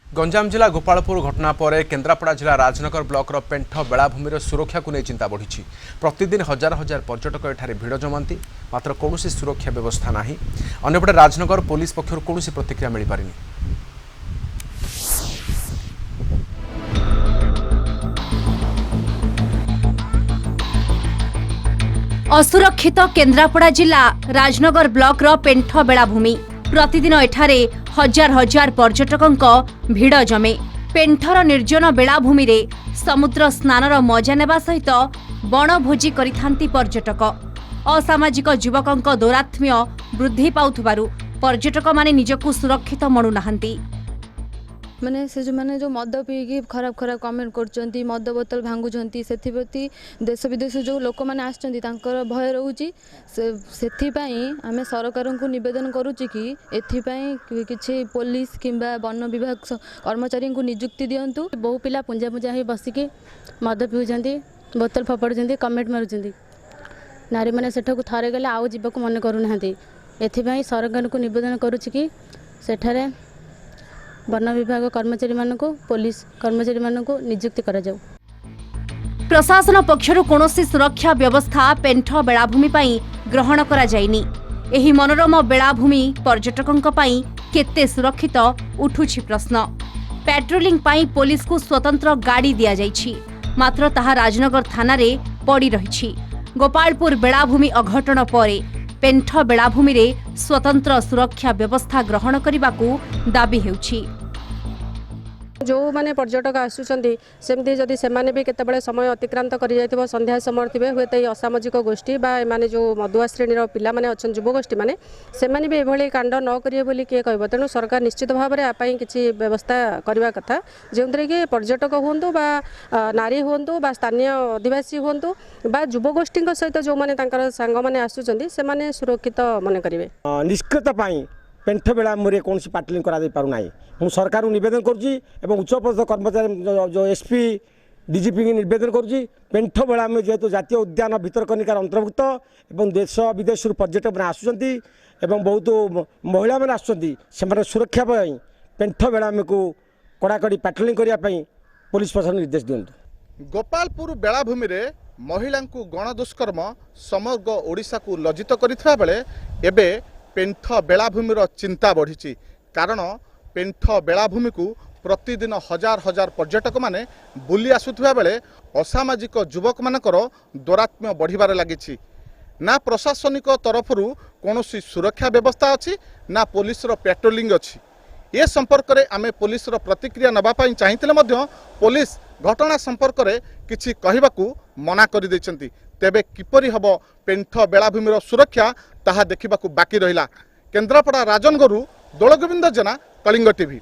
गंजाम जिला गोपालपुर घटना पर केन्द्रापड़ा जिला राजनगर ब्लॉक पेंठ बेलाभूमि सुरक्षा को नहीं चिंता बढ़ी। प्रतिदिन हजार हजार पर्यटक एठारे भिड़ जमाती मात्र कौन सुरक्षा व्यवस्था ना। अंपटे राजनगर पुलिस पक्षर कौन प्रतिक्रिया मिल पारिनी। असुरक्षित केन्द्रापड़ा जिला राजनगर ब्लॉक पेंठ बेलाभूमि प्रतिदिन एठारे हजार हजार पर्यटकों भिड़ जमे। पेंठर निर्जन बेलाभूमि रे समुद्र स्नानर मजा नेबा सहित बनभोजी करिथांती पर्यटक। असामाजिक युवकों दौरात्म्य वृद्धि पाउथबारु पर्यटक माने निजकु सुरक्षित मणु नाहंती। माने से जो मद पीकी खराब खराब कमेंट करचंती, मद बोतल भांगुचंती, सेथिप्रति देश विदेश जो लोक माने आछंती तांकर भय रहउची। सेथिपाई आमे सरकार को निवेदन करूची कि एथिपाई किछि पुलिस किंबा वन विभाग कर्मचारी को नियुक्ति दियंतु। बहु पिला पुंजा पुंजा ही बसिकी मद पीउचंती, बोतल फपाडुचंती, कमेंट मारुचंती। नारी माने सेठा थरे गले आउ जीवक मन करू नाहंती। एथिपाई सरकार को निवेदन करूची कि सेठारे वन विभाग कर्मचारी मानक पुलिस कर्मचारी मानक नियुक्ति करा जाऊ। प्रशासन पक्षरु कोनोसी सुरक्षा व्यवस्था पेंठ बेलाभूमि पई ग्रहण करा जायनी। एही मनोरम बेलाभूमि पर्यटकों पई केते सुरक्षित उठुछि प्रश्न। पेट्रोलिंग पई पुलिस को स्वतंत्र गाड़ी दिया जायछि, मात्र ताहा राजनगर थाना रे पड़ी रहिछि। गोपालपुर बेलाभूमि अघटन परे पेंठ बेलाभूमि रे स्वतंत्र सुरक्षा व्यवस्था ग्रहण करिबाकू दाबी हेउछि। जो माने पर्यटक आसुचंती सेमती जदि सेमाने भी केतेबेले समय अतिक्रांत करि जायतिबो, संध्या समय थिबे हुए तई असामाजिक गोष्ठी बा माने जो मधुआ श्रेणीर पिला माने अछन युव गोष्ठी माने सेमाने भी एभली कांड न करिए बोली के कहबो। तेनु सरकार निश्चित भाव में आपाई किछि व्यवस्था करबा कथा, जेउतरे कि पर्यटक होंतु बा नारी होंतु बा स्थानीय आदिवासी होंतु बा युव गोष्ठी सहित जो माने तांकर संग माने आसुचंती सेमाने सुरक्षित मन करिवे। निष्कृत पाई पेंठ बेलाभूमि कौन पार्टलिंग करा पारु नाही। मु सरकार को निवेदन करुँची एवं उच्चपद कर्मचारी जो एसपी डीजीपी की निवेदन करुँची पेंठ बेलाभूमि जेहेतु जातीय उद्यान भितरकनिकार अंतर्भुक्त एवं देश विदेश पर्यटक मैंने आसुचंती एवं बहुत महिला मैंने आसुचंती से सुरक्षा पेंठ बेलाभूमि को कड़ाकड़ी पाट्रोलिंग करने पुलिस प्रशासन निर्देश दियंतु। गोपालपुर बेलाभूमि रे महिला को गण दुष्कर्म समग्र ओडिशा को लज्जित करिथिबा बेले एबे पेंठ बेलाभूमिर चिंता बढ़ी। कारण पेंठ बेलाभूमि को प्रतिदिन हजार हजार पर्यटक माने बुली आसुथिबा बेले असामाजिक युवक मानकर दौरात्म्य बढ़िबार लागिछि। ना प्रशासनिक तरफरु कोनोसी सुरक्षा व्यवस्था अछि ना पुलिस रो पेट्रोलिंग अछि। ए संपर्क रे आमे पुलिस रो प्रतिक्रिया नबा पई चाहिथिले मध्य पुलिस घटना संपर्क रे किछि कहिबाकू मना करि दैछंती। तेबे किपरि हबो पेंठ बेलाभूमिर सुरक्षा ताहा देखिबाकू बाकी रहिला। केन्द्रापड़ा राजनगरु दोलगोविंद जेना, कलिंग टीवी।